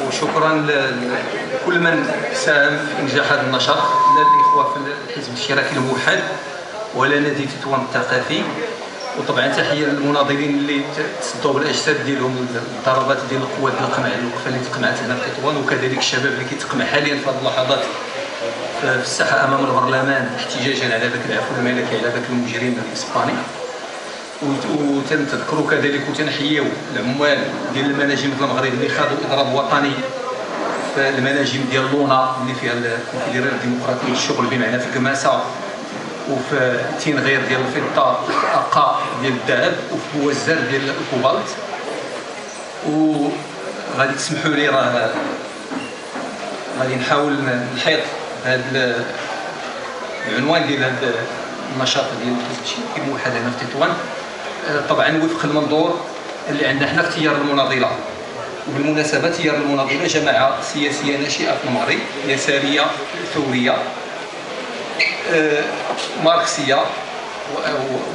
وشكرا لكل من ساهم في انجاح هذا النشاط، لا الاخوه في الحزب الاشتراكي الموحد ولا نادي تطوان الثقافي. وطبعا تحيه للمناضلين اللي تصدوا بالاجساد ديالهم الضربات ديال القوات ديال القمع الوقفه اللي تقمعت هنا في تطوان، وكذلك الشباب اللي كيتقمع حاليا في هذه اللحظات في الساحه امام البرلمان احتجاجا على ذاك العفو الملكي على ذاك المجرم الاسباني. وتنذكروا كذلك وتنحيوا العمال ديال المناجم في المغرب اللي خاضوا اضراب وطني في المناجم ديال لونا اللي فيها الكونفدراليه الديمقراطيه الشغل بمعنى في كماسه، وفي تينغير ديال الفضه، وفي اقا ديال الذهب، وفي بوزار ديال الكوبالت. وغادي تسمحوا لي راه غادي نحاول نحيط هذا العنوان ديال هذا النشاط ديال الحزب الاشتراكي الموحد هنا في تطوان، طبعا وفق المنظور اللي عندنا حنا في تيار المناضله. وبالمناسبه تيار المناضله جماعه سياسيه ناشئه في المغرب، يساريه ثوريه ماركسيه،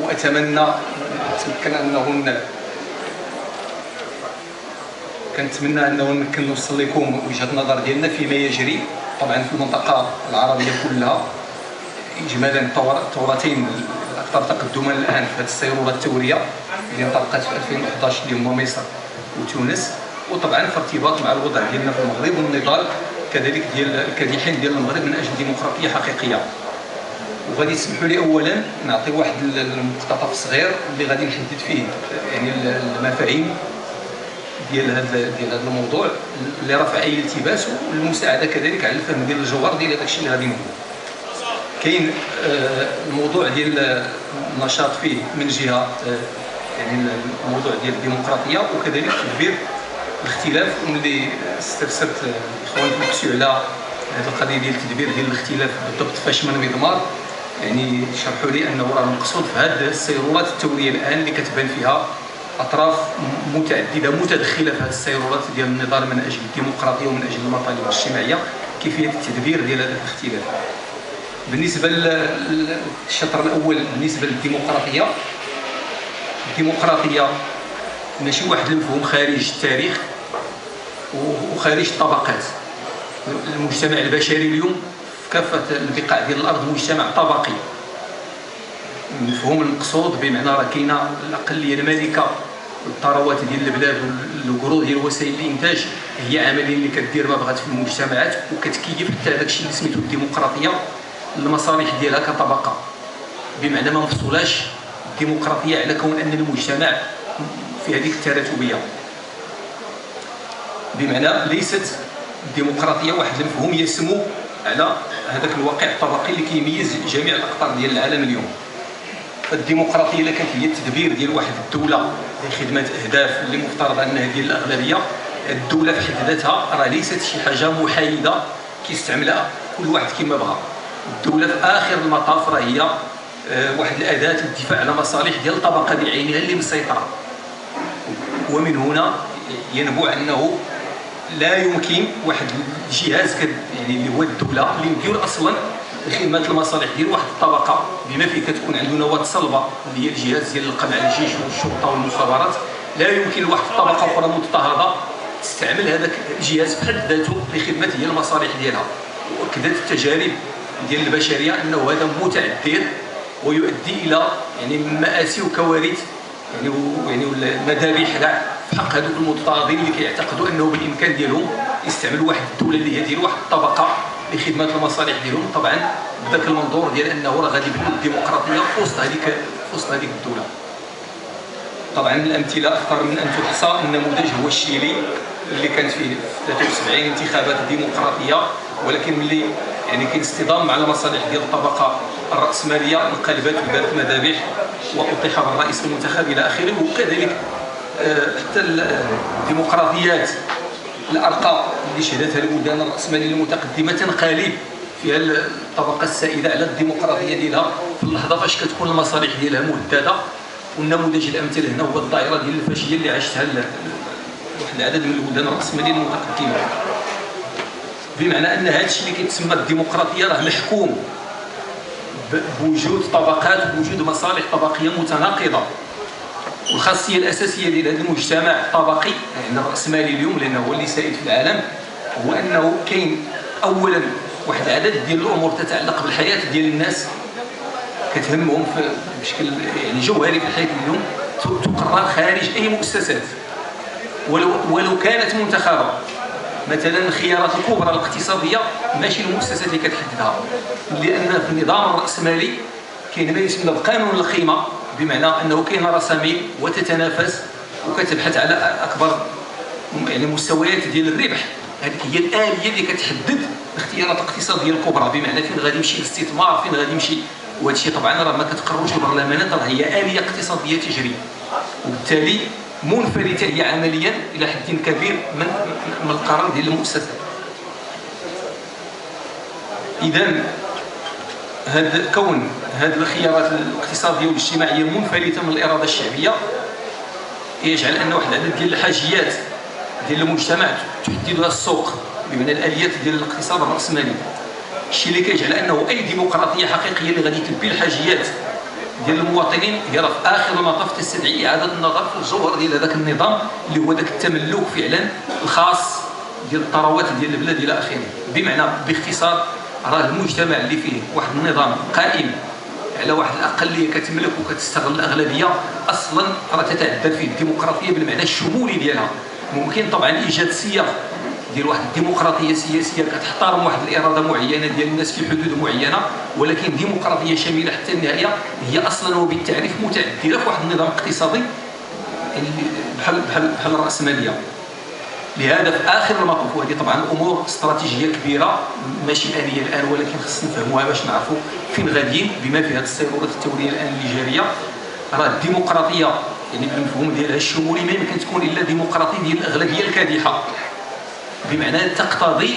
واتمنى كنتمنى انه نمكن نوصل لكم وجهه النظر ديالنا فيما يجري طبعا في المنطقه العربيه كلها اجمالا. الثورتين الاكثر تقدما الان في هذه السيروره الثوريه اللي انطلقت في 2011 اللي هما مصر وتونس، وطبعا في ارتباط مع الوضع ديالنا في المغرب والنضال كذلك ديال الكادحين ديال المغرب من اجل ديمقراطيه حقيقيه. وغادي تسمحوا لي اولا نعطي واحد المقتطف صغير اللي غادي نحدد فيه يعني المفاهيم ديال هذا الموضوع اللي رفع اي التباس، والمساعده كذلك على الفهم ديال الجوهر ديال هذاك الشيء اللي غادي نقول. كاين الموضوع ديال النشاط فيه من جهه يعني الموضوع ديال الديمقراطيه، وكذلك تدبير الاختلاف، واللي استفسرت الاخوان في على هذه القضيه ديال التدبير ديال الاختلاف بالضبط فاش من مضمار. يعني شرحوا لي انه راه المقصود في هذه السيرورات الثوريه الان اللي كتبان فيها اطراف متعدده متدخله في هذه السيرورات ديال النضال من اجل الديمقراطيه ومن اجل المطالب الاجتماعيه، كيفيه التدبير ديال هذا الاختلاف. بالنسبه للشطر الاول بالنسبه للديمقراطيه، الديمقراطيه ماشي واحد المفهوم خارج التاريخ وخارج الطبقات. المجتمع البشري اليوم في كافه البقاع ديال الارض مجتمع طبقي. المفهوم المقصود بمعنى راه كاينه الاقليه المالكه الثروات ديال البلاد والقروض ديال وسائل الانتاج هي عمليه اللي كدير ما بغات في المجتمعات، وكتكيف حتى هذاك الشيء اللي سميتو الديمقراطيه المصالح ديالها كطبقه. بمعنى ما نفصلاش الديمقراطيه على كون ان المجتمع في هذيك التراتبيه. بمعنى ليست الديمقراطيه واحد المفهوم يسمو على هذاك الواقع الطبقي اللي كيميز جميع الاقطار ديال العالم اليوم. فالديمقراطيه الا كانت هي التدبير ديال واحد الدوله لخدمه اهداف اللي مفترض انها ديال الاغلبيه، الدوله في حد ذاتها راه ليست شي حاجه محايده كيستعملها كل واحد كما بغى. الدوله في اخر المطاف راه هي واحد الاداه للدفاع على مصالح ديال الطبقه بعينها اللي مسيطره. ومن هنا ينبع انه لا يمكن واحد الجهاز يعني اللي هو الدوله اللي مدير اصلا لخدمه المصالح ديال واحد الطبقه، بما فيه كتكون عنده نواه صلبه اللي هي الجهاز ديال القمع الجيش والشرطه والمخابرات. لا يمكن لواحد الطبقه اخرى مضطهده تستعمل هذاك الجهاز في حد ذاته لخدمه هي المصالح ديالها. واكدت التجارب ديال البشريه انه هذا متعذر ويؤدي الى يعني مآسي وكوارث يعني مذابح كاع في حق هذوك المضطهدين اللي كيعتقدوا انه بالامكان ديالهم يستعملوا واحد الدوله اللي هي ديال واحد الطبقه لخدمه المصالح ديالهم، طبعا بذاك المنظور ديال انه راه غادي يبنوا الديمقراطيه في وسط هذيك الدوله. طبعا الامثله اكثر من ان تحصى. النموذج هو الشيلي اللي كانت فيه 73 انتخابات ديمقراطيه، ولكن ملي يعني كاين اصطدام مع المصالح ديال الطبقه الراسماليه انقلبت ودارت مذابح واطيح بالرئيس المنتخب الى اخره. وكذلك حتى الديمقراطيات الارقى اللي شهدتها البلدان الراسماليه المتقدمه تنقلب فيها الطبقه السائده على الديمقراطيه ديالها في اللحظه فاش كتكون المصالح ديالها مهدده. والنموذج الامثل هنا هو الدائره ديال الفاشيه اللي عاشتها واحد العدد من البلدان الراسماليه المتقدمه. بمعنى ان هذا الشيء اللي كيتسمى الديمقراطيه راه محكوم بوجود طبقات وبوجود مصالح طبقيه متناقضه. والخاصيه الاساسيه ديال هذا المجتمع الطبقي يعني الراسمالي اليوم، لانه هو اللي سائد في العالم، هو انه كاين اولا واحد العدد ديال الامور تتعلق بالحياه ديال الناس كتهمهم بشكل يعني جوهري في الحياه اليوم، تقرر خارج اي مؤسسات ولو كانت منتخبه. مثلا الخيارات الكبرى الاقتصاديه ماشي المؤسسات اللي كتحددها، لان في النظام الراسمالي كاين ما يسمى بقانون القيمه، بمعنى انه كاين رسامين وتتنافس وكتبحث على اكبر يعني مستويات ديال الربح. هذه هي الاليه اللي كتحدد الاختيارات الاقتصاديه الكبرى، بمعنى فين غادي يمشي الاستثمار، فين غادي يمشي. وهذا الشيء طبعا راه ما كتقرروش البرلمانات، راه هي اليه اقتصاديه تجري، وبالتالي منفلته هي عمليا الى حد كبير من القرار ديال المؤسسات. اذا كون هذه الخيارات الاقتصاديه والاجتماعيه منفلته من الاراده الشعبيه يجعل ان واحد العدد ديال الحاجيات ديال المجتمع تحددها السوق، بمعنى الاليات ديال الاقتصاد الراسمالي. الشيء اللي كيجعل انه اي ديمقراطيه حقيقيه اللي غادي تلبي الحاجيات ديال المواطنين هي في اخر المطاف تستدعي اعاده النظر في الجوهر ديال هذاك النظام اللي هو ذاك التملك فعلا الخاص ديال الثروات ديال البلاد الى اخره. بمعنى باختصار راه المجتمع اللي فيه واحد النظام قائم على واحد الاقليه كتملك وكتستغل الاغلبيه اصلا راه تتعدل فيه الديمقراطيه بالمعنى الشمولي ديالها. ممكن طبعا ايجاد صيغ ديال واحد الديمقراطيه سياسيه كتحترم واحد الاراده معينه ديال الناس في حدود معينه، ولكن ديمقراطيه شامله حتى النهايه هي اصلا وبالتعريف متعدله في واحد النظام اقتصادي بحال الراسماليه. لهذا في اخر المطاف، وهذه طبعا امور استراتيجيه كبيره ماشي اليه الان، ولكن خصنا نفهموها باش نعرفوا فين غاديين بما فيها التسيرات التوريه الان اللي جاريه. راه الديمقراطيه يعني بالمفهوم ديالها الشمولي ما يمكن تكون الا ديمقراطيه ديال الاغلبيه الكادحه، بمعنى تقتضي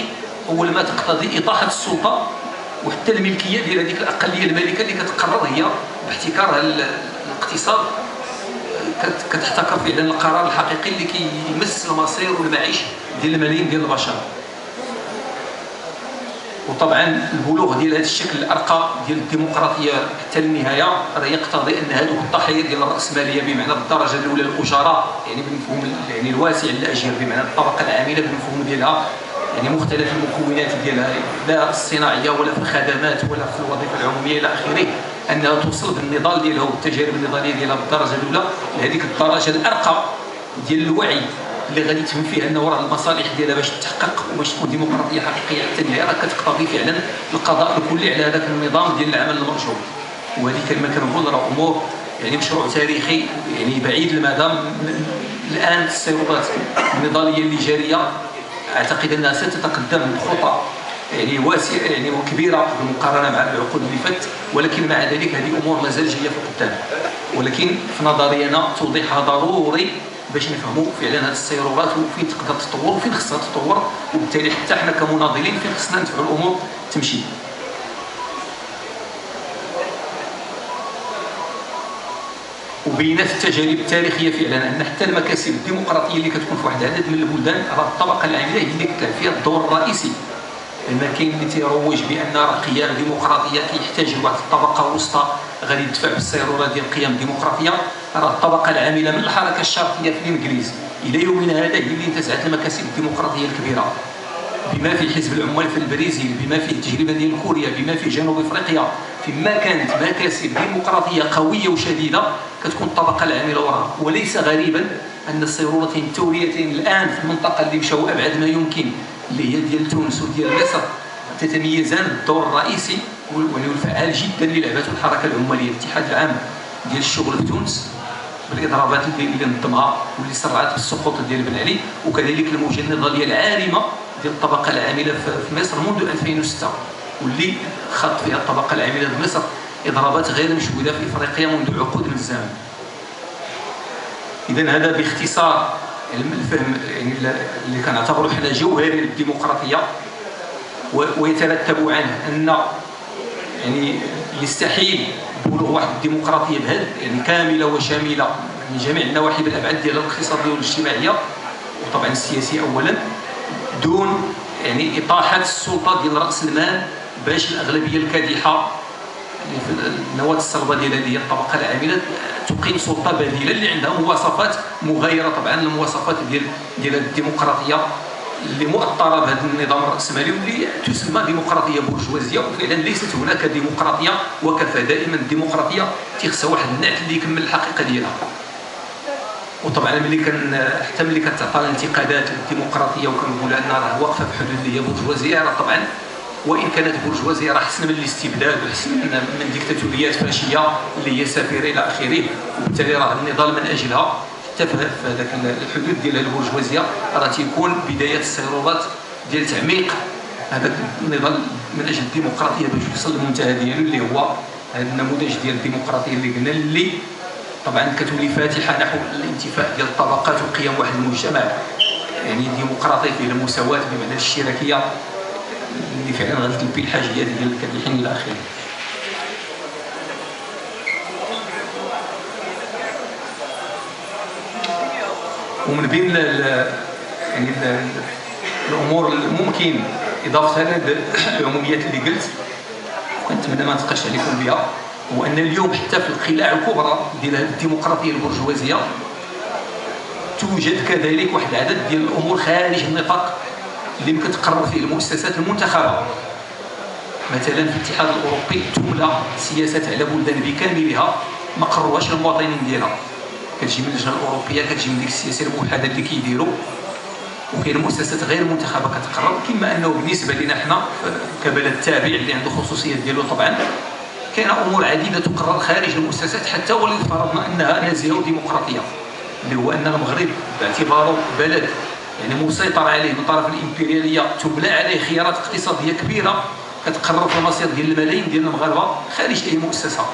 اول ما تقتضي اطاحه السلطه وحتى الملكيه ديال هذيك الاقليه المالكه اللي كتقرر هي باحتكار الاقتصاد، كتحتكر فعلا القرار الحقيقي اللي كيمس المصير والمعيش ديال الملايين ديال البشر. وطبعا البلوغ ديال هذا الشكل الارقى ديال الديمقراطيه حتى النهايه راه يقتضي ان هذوك الضحايا ديال الراسماليه بمعنى الدرجه الاولى الاجراء يعني بالمفهوم يعني الواسع الاجير، بمعنى الطبقه العامله بالمفهوم ديالها يعني مختلف المكونات ديالها لا الصناعيه ولا في الخدمات ولا في الوظيفه العموميه الى اخره، انها توصل بالنضال ديالها والتجارب النضاليه ديالها بالدرجه الاولى لهذيك الدرجه الارقى ديال الوعي اللي غادي تفهم فيه انه راه المصالح ديالها باش تتحقق وباش تكون ديمقراطيه حقيقيه حتى النهايه راه كتقتضي فعلا القضاء الكلي على هذاك النظام ديال العمل المرجو. وهذه كما كنقول راه امور يعني مشروع تاريخي يعني بعيد المدى. الان التسيرات النضاليه اللي جاريه اعتقد انها ستتقدم بخطى يعني واسعه يعني وكبيره بالمقارنه مع العقود اللي فاتت، ولكن مع ذلك هذه امور مازال جايه في القدام. ولكن في نظري انا توضيحها ضروري باش نفهموا فعلا هذه التسيرات وفين تقدر تطور وفين خصها تطور، وبالتالي حتى حنا كمناضلين فين خصنا ندفعوا الامور تمشي. وبينات التجارب التاريخيه فعلا ان حتى المكاسب الديمقراطيه اللي كتكون في واحد العدد من البلدان راه الطبقه العامله هي اللي كتلعب فيها الدور الرئيسي. لما كاين اللي تيروج بان راه قيام ديمقراطيه كيحتاج لواحد الطبقه وسطى غادي تدفع بالسيروره ديال القيم الديمقراطيه، راه الطبقه العامله من الحركه الشرقيه في الانجليز الى يومنا هذا هي اللي انتزعت المكاسب الديمقراطيه الكبيره، بما في حزب العمال في البرازيل، بما في التجربه ديال كوريا، بما في جنوب افريقيا. فيما كانت مكاسب ديمقراطيه قويه وشديده كتكون الطبقه العامله وراها. وليس غريبا ان السيرورتين التوريتين الان في المنطقه اللي مشاو ابعد ما يمكن اللي هي ديال تونس وديال مصر تتميزان بالدور الرئيسي والفعال جدا اللي لعبته الحركه العماليه الاتحاد العام ديال الشغل في تونس بالاضرابات اللي نظمها واللي سرعت بالسقوط ديال بن علي، وكذلك الموجه النضاليه العارمه ديال الطبقه العامله في مصر منذ 2006 واللي خاضت فيها الطبقه العامله في مصر اضرابات غير مشهوده في افريقيا منذ عقود من الزمن. اذا هذا باختصار الفهم يعني اللي كنعتبره حنا جوهري للديمقراطيه، ويترتب عنه ان يعني يستحيل بلوغ واحد الديمقراطيه بهذا يعني كامله وشامله من جميع النواحي بالابعاد ديالها الاقتصاديه والاجتماعيه وطبعا السياسيه اولا دون يعني اطاحه السلطه ديال راس المال باش الاغلبيه الكادحه اللي في النواه الصلبه ديال هذه الطبقه العامله تقيم سلطه بديله اللي عندها مواصفات مغايره طبعا للمواصفات ديال الديمقراطيه اللي مؤطره بهذا النظام الراسمالي واللي تسمى ديمقراطيه برجوازيه. وفعلا ليست هناك ديمقراطيه وكفى. دائما الديمقراطيه تيخصها واحد النعت اللي يكمل الحقيقه ديالها. وطبعا حتى ملي كتعطى الانتقادات للديمقراطيه وكنقول ان راه واقفه في حدود اللي هي برجوازيه، راه طبعا وان كانت برجوازيه راه حسن من الاستبداد وحسن من ديكتاتوريات فاشيه اللي هي سافيره الى اخره. وبالتالي راه النضال من اجلها حتى في هذاك الحدود ديال البرجوازيه راه تيكون بدايه الصيروبات ديال تعميق هذاك النضال من اجل الديمقراطيه باش يوصل للمنتهى ديالو اللي هو هذا النموذج ديال الديمقراطيه اللي قلنا، اللي طبعا كتولي فاتحه نحو الانتفاء ديال الطبقات وقيم واحد المجتمع يعني ديمقراطي فيه المساواه بمعنى الاشتراكيه اللي فعلا غتلبي الحاجيات ديال الكادحين الى اخره. ومن بين يعني الامور الممكن اضافتها للعموميات اللي قلت ونتمنى ما نتقاش عليكم بها، هو ان اليوم حتى في القلاع الكبرى ديال الديمقراطيه البرجوازيه توجد كذلك واحد العدد ديال الامور خارج النطاق اللي يمكن تقرر فيه المؤسسات المنتخبه. مثلا في الاتحاد الاوروبي تملى سياسات على بلدان بكاملها ما قرروهاش المواطنين ديالها، كتجي من اللجنه الاوروبيه، كتجي من ديك السياسه الموحده اللي كيديروا، وكاين مؤسسات غير منتخبه كتقرر. كما انه بالنسبه لنا حنا كبلد تابع اللي عنده خصوصيات ديالو طبعا كاين امور عديده تقرر خارج المؤسسات حتى ولو افترضنا انها نازيه وديمقراطيه، اللي هو ان المغرب باعتباره بلد يعني مسيطر عليه من طرف الامبرياليه تبلى عليه خيارات اقتصاديه كبيره كتقرر في المصير ديال الملايين ديال المغاربه خارج اي مؤسسه.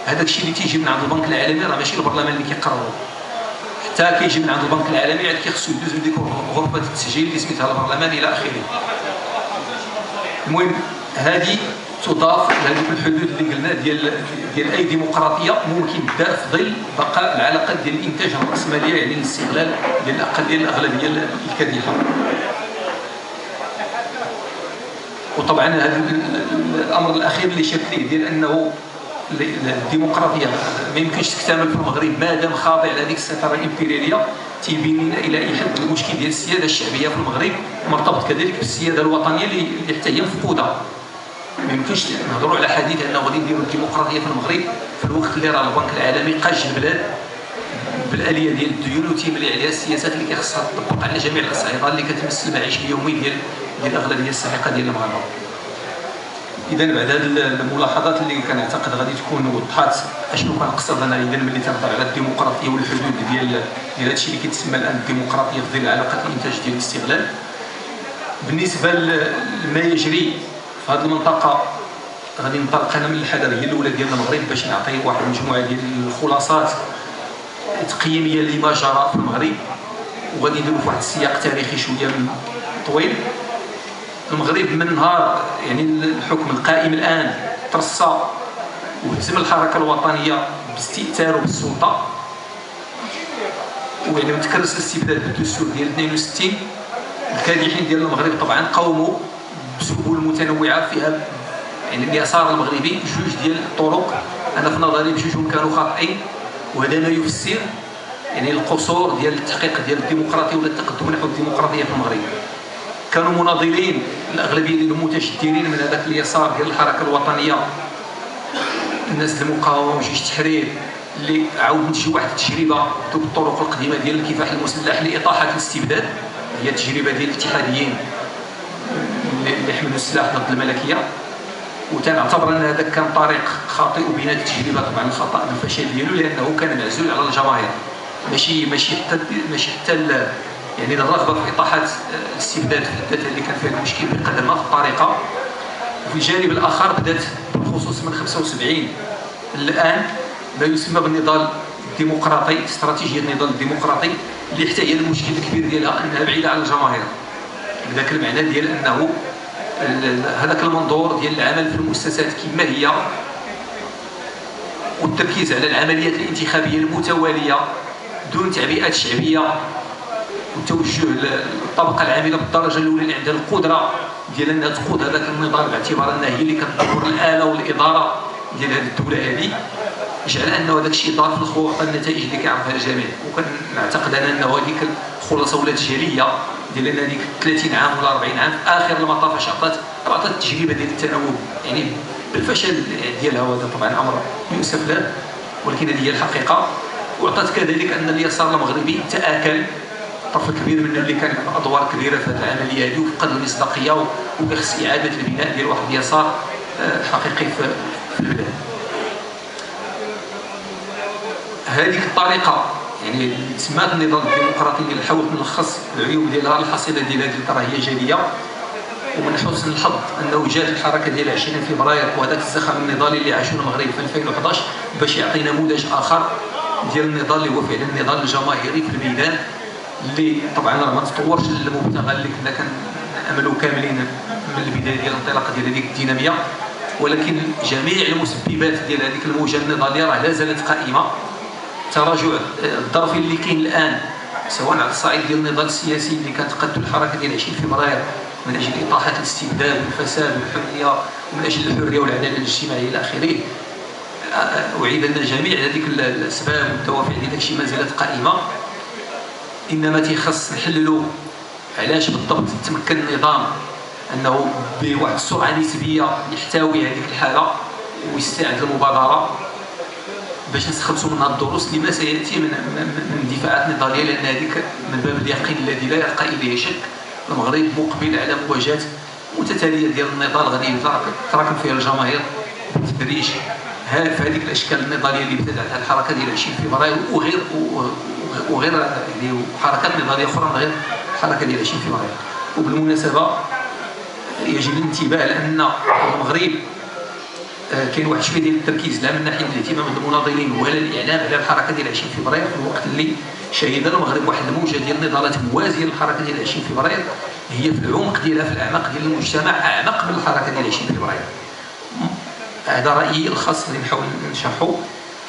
هذاك الشيء اللي تيجي من عند البنك العالمي راه ماشي البرلمان اللي كيقرروا، حتى كيجي من عند البنك العالمي عاد كيخصو يدوز من ديك غرفه التسجيل اللي سميتها البرلمان الى اخره. المهم هذه تضاف لهذوك الحدود اللي قلنا ديال اي ديمقراطيه ممكن دار في ظل بقاء العلاقات ديال الانتاج الراسماليه يعني الاستغلال ديال الاقليه الاغلبيه الكادحه. وطبعا هذا الامر الاخير اللي شرت ليه ديال انه الديمقراطيه ما يمكنش تكتمل في المغرب ما دام خاضع لهذيك السيطره الامبرياليه، تيبين لنا الى اي حد المشكل ديال السياده الشعبيه في المغرب مرتبط كذلك بالسياده الوطنيه اللي حتى هي مفقوده. ما يمكنش نهضروا على حديث انه غادي نديروا الديمقراطيه في المغرب في الوقت اللي راه البنك العالمي قاج البلاد بالاليه ديال الديون وتيملي عليها السياسات اللي كيخصها تطبق على جميع الاصعده اللي كتمس المعيش اليومي ديال الاغلبيه الساحقه ديال المغاربه. اذا بعد هذه الملاحظات اللي كنعتقد غادي تكون وضحات اشنو كنقصد انا اذا ملي تنهضر على الديمقراطيه والحدود ديال هذا الشيء اللي كيتسمى الان الديمقراطيه في ظل علاقه الانتاج ديال الاستغلال. بالنسبه لما يجري في هذه المنطقه غادي ننطلق انا من الحضاريه الاولى ديال المغرب باش نعطي واحد المجموعه ديال الخلاصات تقييميه لما جرى في المغرب، وغادي نديروا في واحد السياق تاريخي شويه طويل. المغرب من نهار يعني الحكم القائم الان ترصى وهزم الحركه الوطنيه باستئثاره بالسلطه، ويعني متكرس الاستبداد بالدستور ديال 62. الكادحين ديال المغرب طبعا قاوموا بسبل متنوعه فيها يعني اليسار المغربي جوج ديال الطرق، انا في نظري بجوجهم كانوا خاطئين، وهذا ما يفسر يعني القصور ديال التحقيق ديال الديمقراطيه ولا التقدم نحو الديمقراطيه في المغرب. كانوا مناضلين الاغلبيه ديال المتشددين من هذاك اليسار ديال الحركه الوطنيه، الناس المقاومه وجيش التحرير اللي عاود نتجوا واحد التجربه دوك الطرق القديمه ديال الكفاح المسلح لاطاحه الاستبداد، هي التجربه ديال الاتحاديين اللي حملوا السلاح ضد الملكيه. وتنعتبر ان هذا كان طريق خاطئ وبناء التجربه طبعا الخطا بالفشل ديالو، لانه كان معزول على الجماهير، ماشي حتى يعني الرغبه في اطاحه الاستبداد في الذات اللي كان فيها المشكل بقدر ما في الطريقه. وفي الجانب الاخر بدات بالخصوص من 75 الان ما يسمى بالنضال الديمقراطي، استراتيجيه النضال الديمقراطي اللي حتى هي المشكل الكبير ديالها انها بعيده عن الجماهير، بذاك المعنى ديال انه هذاك المنظور ديال العمل في المؤسسات كما هي والتركيز على العمليات الانتخابيه المتواليه دون تعبئات شعبيه وتوجه للطبقه العامله بالدرجه الاولى اللي عندها القدره ديال انها تقود هذاك النضال باعتبار انها هي اللي كتدبر الاله والاداره ديال هذه الدوله هذه. جعل انه هذاك الشيء ضار في الاخوه وعطى النتائج اللي كيعرفها الجميع. وكنعتقد انا انه هذيك الخلاصه ولات جليه ديال ان هذيك 30 عام ولا 40 عام في اخر المطاف اش عطات التجربه ديال التناوب يعني بالفشل ديالها، وهذا طبعا امر يؤسف له ولكن هذه هي الحقيقه. وعطات كذلك ان اليسار المغربي تاكل طرف كبير منه اللي كان ادوار كبيره في هذه العمليه هذه وفقد المصداقيه وكيخص اعاده البناء ديال واحد اليسار حقيقي في البلاد. هذيك الطريقه يعني تسمات النضال الديمقراطي اللي حاولت نلخص العيوب ديالها الحصيله ديال هذه الطرح هي جليه. ومن حسن الحظ انه جات الحركه ديال 20 فبراير وهذاك الزخم النضالي اللي عاشوه المغرب في 2011 باش يعطي نموذج اخر ديال النضال اللي هو فعلا النضال الجماهيري في الميدان، اللي طبعا راه ما تطورش للمبتغى اللي كنا كناملوا كاملين من البدايه ديال الانطلاقه ديال هذيك الديناميه، ولكن جميع المسببات ديال هذيك الموجه النضاليه راه لا زالت قائمه. تراجع الظرف اللي كاين الان سواء على الصعيد ديال النضال السياسي اللي كانت قادته الحركه ديال 20 فبراير من اجل اطاحه الاستبداد والفساد والحريه ومن اجل الحريه والعداله الاجتماعيه الى اخره. اعيد ان جميع هذيك الاسباب والدوافع ديال داك الشيء ما زالت قائمه، انما تيخص نحللوا علاش بالضبط تمكن النظام انه بواحد السرعه نسبيه يحتوي هذيك الحاله ويستعد المبادره باش نستخلصوا منها الدروس لما سياتي من اندفاعات نضاليه، لان هذيك من باب اليقين الذي لا يرقى اليه شك المغرب مقبل على مواجهه متتاليه ديال النضال غادي تراكم فيها الجماهير بالتدريج في هذيك الاشكال النضاليه اللي ابتدعتها الحركه ديال 20 فبراير وغير يعني حركات نضاليه اخرى من غير الحركه ديال 20 فبراير. وبالمناسبه يجب الانتباه لان المغرب كاين واحد شويه ديال التركيز لا من ناحيه الاهتمام بالمناضلين ولا الاعلام على الحركه ديال 20 فبراير في الوقت اللي شهد المغرب واحد الموجه ديال النضالات موازيه للحركه ديال 20 فبراير هي في العمق ديالها في الاعماق ديال المجتمع اعمق من الحركه ديال 20 فبراير. هذا رايي الخاص اللي نحاول نشرحه.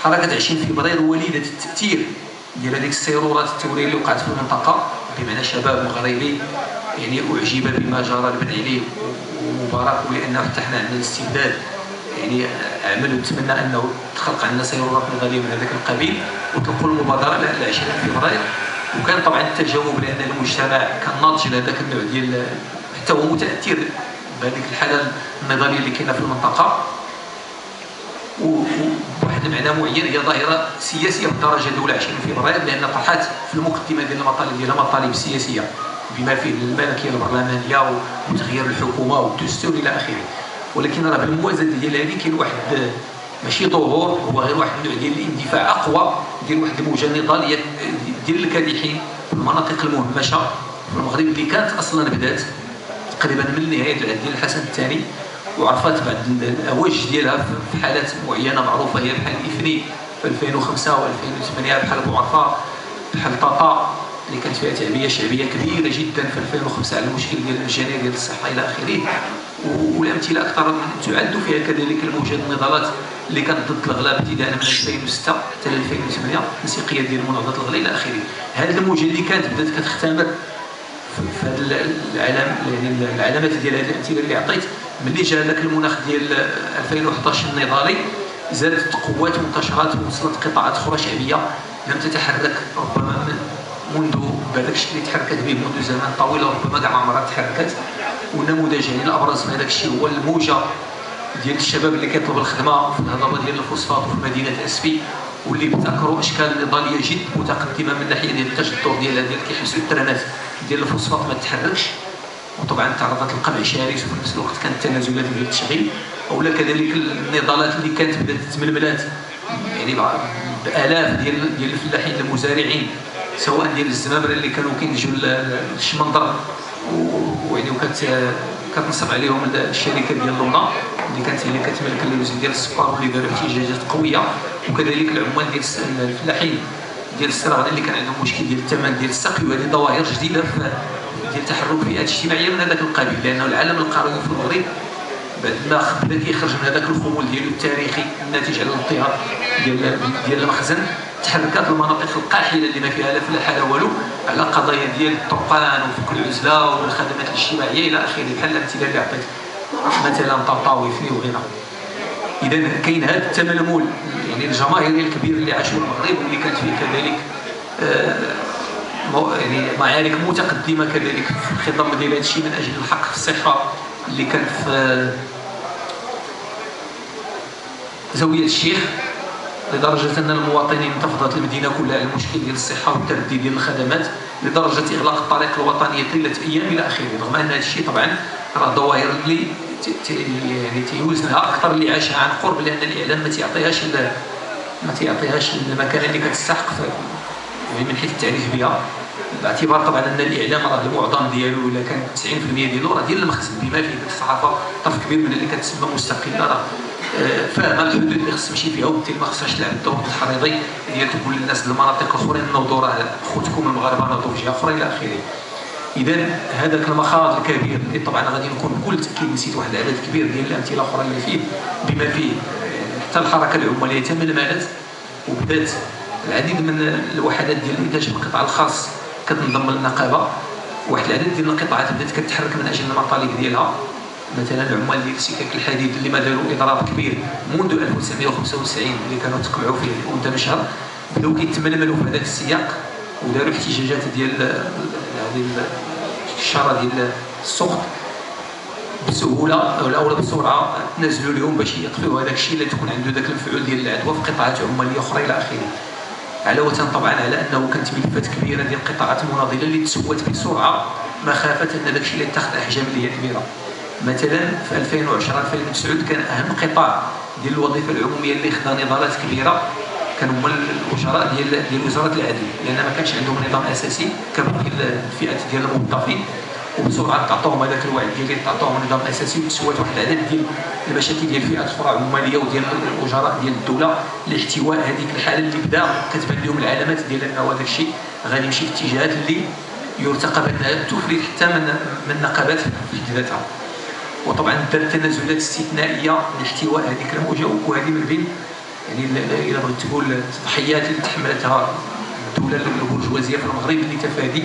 حركه 20 فبراير وليده التاثير ديال هذيك السيرورات الثوريه اللي وقعت في المنطقه، بمعنى شباب مغربي يعني اعجب بما جرى لبن عليه ومبارك ولانه فتحنا عندنا الاستبداد يعني عمل وتمنى انه تخلق عندنا سيرورات نضاليه من هذاك القبيل وتلقوا المبادره ل 20 فبراير. وكان طبعا التجاوب لان المجتمع كان ناضج لهذاك النوع ديال حتى هو متاثر بهذيك الحاله النضاليه اللي كاينه في المنطقه وبواحد المعنى معين هي ظاهره سياسيه بالدرجه الاولى 20 فبراير، لان طرحت في المقدمه ديال المطالب ديالها مطالب سياسيه بما فيه الملكيه البرلمانيه وتغيير الحكومه والدستور الى اخره. ولكن راه بالموازنه ديال هذه كاين واحد ماشي ظهور، هو غير واحد النوع ديال الاندفاع اقوى ديال واحد الموجه النضاليه ديال الكادحين في المناطق المهمشه في المغرب اللي كانت اصلا بدات تقريبا من نهايه العهد ديال الحسن الثاني وعرفت بعد الاواج ديالها في حالات معينه معروفه هي بحال الافني في 2005 و2008 بحال بوعرفه بحال طاطا اللي كانت فيها تعبئه شعبيه كبيره جدا في 2005 على المشكل ديال المجانيه ديال الصحه الى اخره. والامثله اكثر من تعد فيها كذلك الموجات النضالات اللي كانت ضد الغلاء ابتداء من 2006 حتى 2008 نسيقيه ديال مناهضه الغلاء الى اخره. هذه الموجه اللي كانت بدات كتختمر في هذا العلام يعني العلامات ديال هذه الامثله اللي عطيت ملي جا هذاك المناخ ديال 2011 النضالي زادت التقوات وانتشرت ووصلت قطاعات اخرى شعبيه لم تتحرك ربما منذ بهذاك الشيء اللي تحركت به منذ زمان طويل ربما كاع ما عمرها تحركت. والنموذج يعني الابرز من هذاك الشيء هو الموجه ديال الشباب اللي كيطلب الخدمه في الهضبه ديال الفوسفات وفي مدينه اسفي واللي ابتكروا اشكال نضاليه جد متقدمه من ناحيه ديال التجذر ديال كيحبسوا الترانات ديال الفوسفات ما تتحركش، وطبعا تعرضت للقمع شرس وفي نفس الوقت كانت تنازلات ديال التشغيل. اولا كذلك النضالات اللي كانت بدات تململات يعني بالاف ديال الفلاحين المزارعين سواء ديال الزمامره اللي كانوا كينتجوا الشمندر ويعني كتنصب عليهم الشركه ديال لونا اللي كانت هي اللي كتملك الوزن ديال السكر واللي داروا احتجاجات قويه، وكذلك العمال ديال الفلاحين ديال السراغ اللي كان عندهم مشكل ديال الثمن ديال السقي. وهذه ظواهر جديده ديال تحرك فئات اجتماعيه من هذاك القبيل، لانه العالم القروي في المغرب بعد ما بدا كيخرج من هذاك الخمول ديالو التاريخي الناتج على الاضطهاد ديال المخزن تحركات المناطق القاحله اللي ما فيها لا فلاحه لا والو على قضايا ديال الطرقان وفك العزله والخدمات الاجتماعيه الى اخره بحال الامثله اللي عطيت مثلا طنطا ويفني وغيرها. اذا كاين هذا التململ يعني الجماهيري الكبير اللي عاشوا المغرب، واللي كانت فيه كذلك يعني معارك متقدمه كذلك في الخضم ديال هذا الشيء من اجل الحق في الصحه اللي كان في زاويه الشيخ، لدرجه ان المواطنين انتفضت المدينه كلها على المشكل ديال الصحه والتردي ديال الخدمات، لدرجه اغلاق الطريق الوطنيه طيله ايام الى اخره. رغم ان هذا الشيء طبعا راه ظواهر اللي يعني تيوزنها اكثر اللي عاشها عن قرب، لان الاعلام ما تيعطيهاش المكانه اللي كتستحق من حيث التعريف بها، باعتبار طبعا ان الاعلام راه المعظم ديالو ولا كان 90% ديالو راه ديال المخزن، بما فيه الصحافه طرف كبير من اللي كتسمى مستقله راه فاهمه الحدود اللي خص تمشي فيها، وبالتالي ما خصهاش تلعب الدور التحريضي ديال تقول للناس المناطق الاخرين نوضوا راه خوتكم المغاربه نوضوا في جهه اخرى الى اخره. اذا هذاك المخاض الكبير اللي طبعا غادي نكون بكل تاكيد نسيت واحد العدد كبير ديال الامثله الاخرى اللي فيه، بما فيه حتى الحركه العماليه تململت، وبدات العديد من الوحدات ديال الانتاج القطاع الخاص كتنضم للنقابه، واحد العدد ديال القطاعات بدات كتحرك من اجل المطالب ديالها. مثلا العمال ديال سكك الحديد اللي ما داروا اضراب كبير منذ 1995 اللي كانوا تقمعوا فيه مده شهر، بداو كيتململوا في هذاك السياق وداروا احتجاجات ديال هذه الشاره ديال السخط بسهوله او بسرعه، تنازلوا لهم باش يطفيوا هذاك الشيء اللي تكون عنده ذاك المفعول ديال العدوى في قطاعات عماليه اخرى الى اخره. علاوه طبعا على انه كانت ملفات كبيره ديال القطاعات المناضله اللي تسوت بسرعه مخافه ان داك الشيء اللي اتخذ احجام اللي هي كبيره. مثلا في 2010 2009 كان اهم قطاع ديال الوظيفه العموميه اللي خدا نضالات كبيره كانوا هما الوزراء ديال وزاره العدل، لان ما كانش عندهم نظام اساسي كباقي الفئات ديال الموظفين، وبسرعه تعطوهم هذاك الوعد ديال تعطوهم نظام اساسي، وتسوات واحد العدد ديال المشاكل ديال فئات اخرى عماليه وديال الوزراء ديال الدوله لاحتواء هذيك الحاله اللي بدا كتبان لهم العلامات ديال انه هذاك الشيء غادي يمشي في اتجاهات اللي يرتقب انها تفلت حتى من النقابات في حد ذاتها. وطبعا دارت تنازلات استثنائيه لاحتواء هذيك الموجه، وهذه من بين يعني الا بغيت تقول التضحيات اللي تحملتها الدوله البرجوازيه في المغرب لتفادي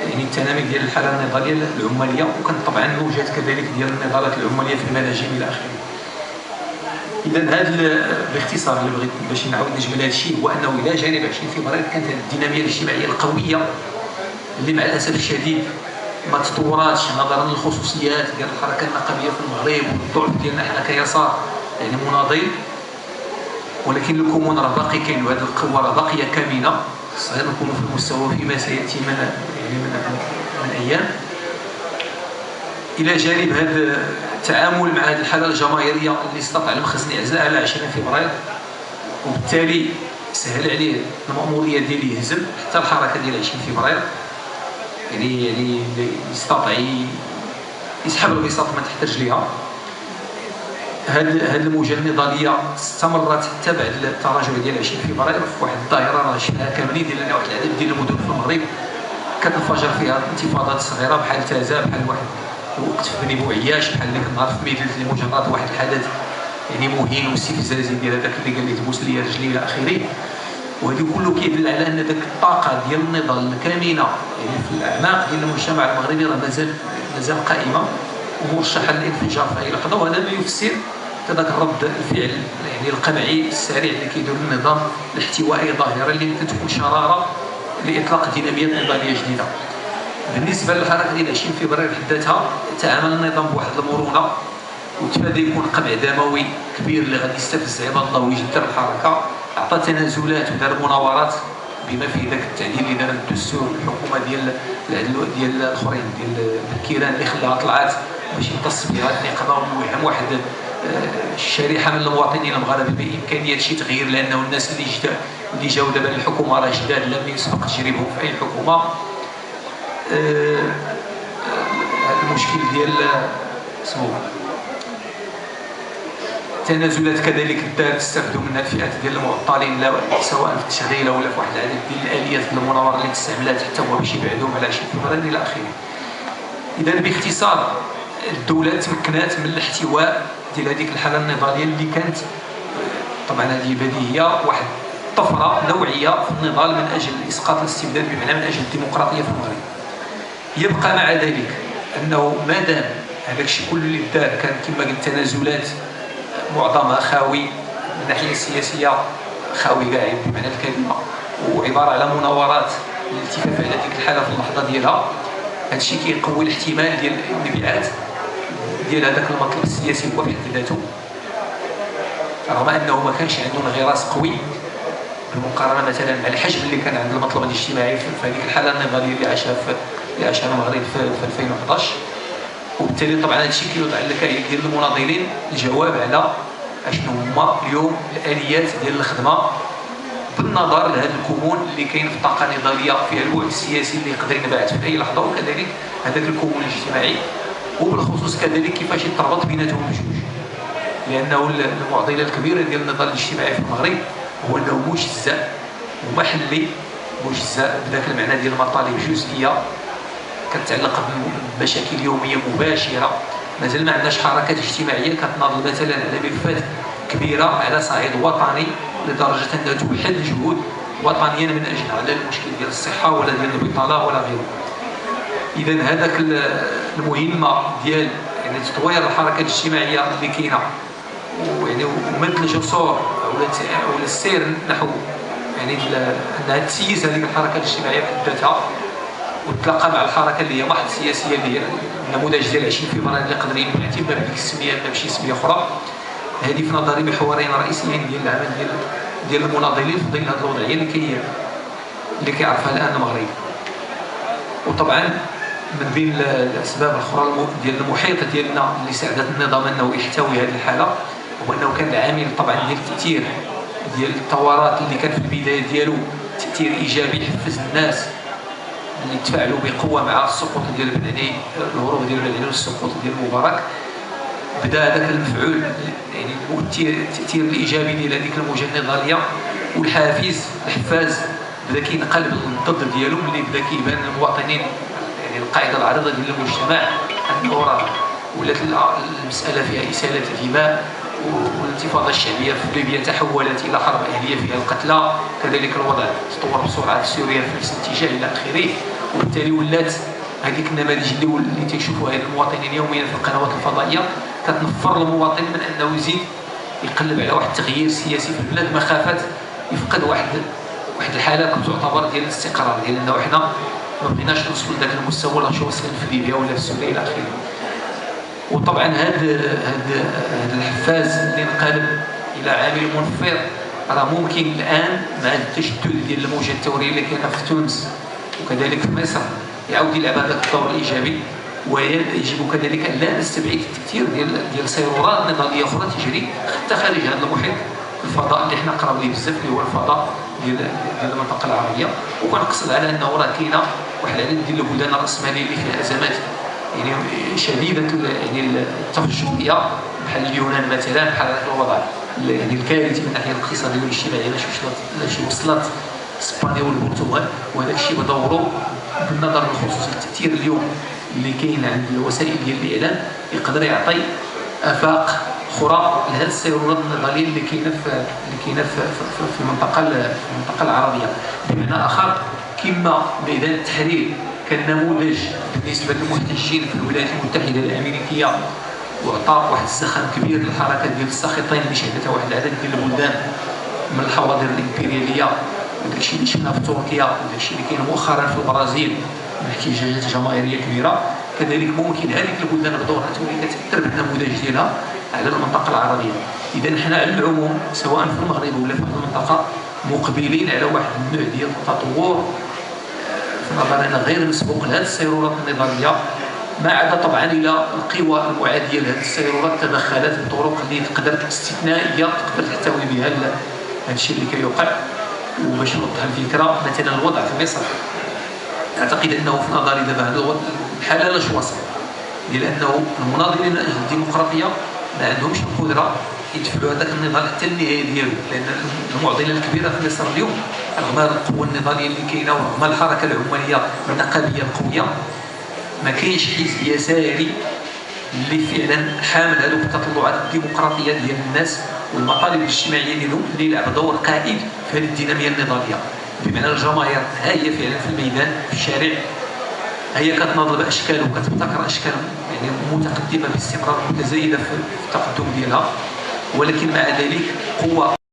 يعني التنامي ديال الحاله النضاليه العماليه، وكانت طبعا موجات كذلك ديال النضالات العماليه في الملاجئ الى اخره. اذا هذا باختصار اللي بغيت باش نعاود نجمل هذا الشيء هو انه الى جانب 20 فبراير كانت هذه الديناميه الاجتماعيه القويه اللي مع الاسف الشديد ما تطوراتش نظرا للخصوصيات ديال الحركه النقابيه في المغرب والضعف ديالنا حنا كيسار يعني مناضل، ولكن الكمون راه باقي كاين وهذه القوه راه باقيه كامنه، صحيح نكونوا في المستوى فيما سياتي من ايام. الى جانب هذا التعامل مع هذه الحاله الجماهيريه اللي استطاع المخزن اعزائها على 20 فبراير، وبالتالي سهل عليه المأموريه ديال يهزم حتى الحركه ديال 20 فبراير، يعني يستطيع يسحب البساط من تحت رجليها. هذه الموجه النضاليه استمرت حتى بعد التراجع ديال 20 فبراير في واحد الظاهره راه شفناها كاملين، ديال واحد العدد ديال المدن في المغرب كتنفجر فيها انتفاضات صغيره بحال تازا، بحال واحد الوقت في بني بوعياش، بحال ديك النهار في ميدل لمجرد واحد الحدث يعني مهين واستفزازي ديال هذاك اللي قال لي تبوس لي رجلي الى اخره. وهذا كله كيدل على ان ذاك الطاقه ديال النضال الكامنه يعني في الاعماق ديال المجتمع المغربي راه مازال قائمه ومرشحه للانفجار في اي لحظه، وهذا ما يفسر هذاك الرد الفعل يعني القمعي السريع اللي كيدير النظام لاحتواء ظاهره اللي يمكن تكون شراره لاطلاق ديناميات نضاليه جديده. بالنسبه للحركه ديال 20 فبراير بحد ذاتها تعامل النظام بواحد المرونه وتفادى يكون قمع دموي كبير اللي غادي يستفز عباد الله ويجدر الحركه، عطى تنازلات ودار مناورات بما فيه ذاك التعديل اللي دار الدستور الحكومه ديال العدل ديال الاخرين ديال الكيران اللي خلاها طلعت باش يمتص بها النقابه ويوهم واحد الشريحه من المواطنين المغاربه بامكانيه شي تغيير، لانه الناس اللي جاوا دابا للحكومه راه جداد لم يسبق تجربهم في اي حكومه. المشكل ديال اسمه التنازلات كذلك دارت استفادوا منها الفئات ديال المعطلين سواء في التشغيل ولا في واحد العدد ديال الاليات ديال المناوره اللي استعملات حتى هو باش يبعدهم على 20 فبراير الى اخره. اذا باختصار الدوله تمكنات من الاحتواء ديال هذيك الحاله النضاليه اللي كانت طبعا هذه بديهيه واحد طفره نوعيه في النضال من اجل اسقاط الاستبداد، بمعنى من اجل الديمقراطيه في المغرب. يبقى مع ذلك انه ما دام هذاك الشيء كله اللي دار كان كما قلت تنازلات معظمها خاوي من الناحيه السياسيه، خاوي كاع بمعنى الكلمه، وعباره على مناورات للالتفاف على ديك الحاله في اللحظه ديالها. هذا الشيء كيقوي الاحتمال ديال المبيعات ديال هذاك المطلب السياسي هو بحد ذاته، رغم انه ما كانش عنده انغراس قوي بالمقارنه مثلا مع الحجم اللي كان عند المطلب الاجتماعي في هذيك الحاله النضاليه اللي عاشها المغرب في 2011. وبالتالي طبعا هذا الشيء كيوضع لك ديال المناضلين الجواب على اشنو هما اليوم الاليات ديال الخدمه بالنظر لهذا الكمون اللي كاين في الطاقه النضاليه فيها الوعي السياسي اللي يقدر ينبعث في اي لحظه، وكذلك هذاك الكمون الاجتماعي، وبالخصوص كذلك كيفاش يتربط بيناتهم بجوج. لانه المعضله الكبيره ديال النضال الاجتماعي في المغرب هو انه مجزأ ومحلي، مجزأ بذاك المعنى ديال المطالب جزئيه كتعلق بمشاكل يوميه مباشره. مازال ما عندناش حركات اجتماعيه كتناضل مثلا على ملفات كبيره على صعيد وطني لدرجه انها توحد جهود وطنيا من اجلها، لا المشكل ديال الصحه ولا ديال البطاله ولا غيره. اذا هذاك المهمه ديال يعني تطوير الحركه الاجتماعيه اللي كاينه ويعني ومد الجسور ولا السير نحو يعني انها تسيس هذه الحركه الاجتماعيه بحد ذاتها، وتلاقى مع الحركه اللي هي محض سياسيه اللي هي النموذج ديال 20 فبراير اللي قادرين نعتبر بديك السميه لا بشي سميه اخرى. هذه في نظري محورين رئيسيين ديال العمل ديال المناضلين في ظل هذه الوضعيه اللي كيعرفها الان المغرب. وطبعا من بين الاسباب الاخرى ديال المحيطه ديالنا اللي ساعدت النظام انه يحتوي هذه الحاله هو انه كان العامل طبعا ديال التاثير ديال الثورات اللي كان في البدايه ديالو تاثير ايجابي يحفز الناس اللي تفاعلوا بقوه مع السقوط ديال بن علي، الهروب ديال بن علي والسقوط ديال مبارك. بدا هذاك المفعول يعني التاثير الايجابي ديال هذيك الموجه النضاليه والحافز الحفاز بدا كينقلب للضد ديالو، اللي بدا كيبان للمواطنين يعني القاعده العريضه ديال المجتمع انه راه ولات المساله فيها اساله دماء، والانتفاضه الشعبيه في ليبيا تحولت الى حرب اهليه فيها القتلى، كذلك الوضع تطور بسرعه في سوريا في نفس الاتجاه الى اخره. وبالتالي ولات هذيك النماذج اللي تيشوفوها المواطنين يوميا في القنوات الفضائيه كتنفر المواطن من انه يزيد يقلب على واحد التغيير سياسي في البلاد مخافه يفقد واحد الحاله كتعتبر ديال الاستقرار، ديال انه حنا ما بغيناش نوصلوا لذاك المستوى اللي وصلنا في ليبيا ولا في سوريا الى اخره. وطبعا هذا الحفاز اللي انقلب الى عامل منفر راه ممكن الان مع التشدد ديال الموجه الثوريه اللي كاينه في تونس وكذلك في مصر يعاود يلعب هذا الدور الايجابي. ويجب كذلك ان لا نستبعد التاثير ديال صيرورات نضاليه اخرى تجري حتى خارج هذا المحيط، الفضاء اللي حنا قراب ليه بزاف اللي هو الفضاء ديال المنطقه العربيه. وكنقصد على انه راه كاينه واحد العدد ديال البلدان الراسماليه اللي فيها ازمات يعني شديده يعني التفجريه بحال اليونان مثلا، بحال هذا الوضع يعني الكارثي من الناحيه الاقتصاديه والاجتماعيه اللي وصلت اسبانيا والبرتغال. وهذا الشيء بدوره بالنظر لخصوص التاثير اليوم اللي كاين عند الوسائل ديال الاعلام يقدر يعطي افاق اخرى لهذه الصيرورات النضاليه اللي كاينه في المنطقه العربيه. بمعنى اخر كما ميدان التحرير كان نموذج بالنسبه للمحتجين في الولايات المتحده الامريكيه وعطى واحد الزخم كبير للحركه ديال الساخطين اللي شهدتها واحد العدد ديال البلدان من الحواضر الامبرياليه، وداك الشيء اللي شفنا في تركيا، وداك الشيء اللي كاين مؤخرا في البرازيل من احتجاجات جماهيريه كبيره. كذلك ممكن هذيك البلدان بدورها تولي كتاثر بالنموذج ديالها على المنطقه العربيه. اذا حنا على العموم سواء في المغرب ولا في هذه المنطقه مقبلين على واحد النوع ديال التطور في نظرنا غير مسبوق لهذه الصيرورات النضاليه، ما عدا طبعا الى القوى المعاديه لهذه الصيرورات تدخلت بطرق اللي تقدر استثنائيه تقدر تحتوي بها هذا الشيء اللي كيوقع. وباش نوضح الفكره مثلا الوضع في مصر اعتقد انه في نظري دابا هذا الحاله لاش وصل، لانه المناضلين من اجل الديمقراطيه ما عندهمش القدره يدفعوا هذاك النضال حتى النهايه ديالو، لان المعضله الكبيره في مصر اليوم رغم القوه النضاليه اللي كاينه ورغم الحركه العماليه النقابيه القويه ما كاينش حزب يساري اللي فعلا حامل هذوك التطلعات الديمقراطيه ديال الناس والمطالب الاجتماعيه ديالهم اللي يلعب دور قائد في هذه الديناميه النضاليه. بمعنى الجماهير ها هي فعلا في الميدان في الشارع، هي كتناضل باشكال وكتبتكر اشكال يعني متقدمه باستمرار متزايده في التقدم ديالها. ولكن مع ذلك قوة